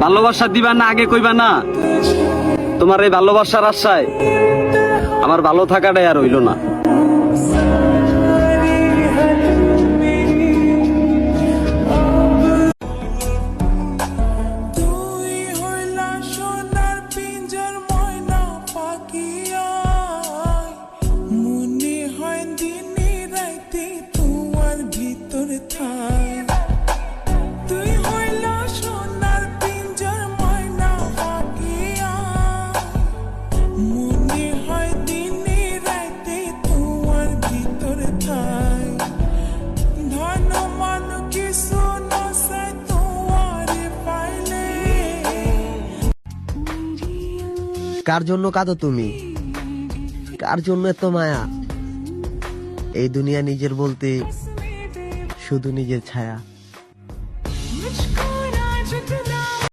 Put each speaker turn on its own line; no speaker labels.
ভালোবাসা দিবা না আগে কইবা না? তোমার এই ভালোবাসার আশায় আমার ভালো থাকাটাই আর হইল না।
কার জন্য কাঁদো তুমি? কার জন্য এত মায়া? এই দুনিয়া নিজের বলতে শুধু নিজের ছায়া।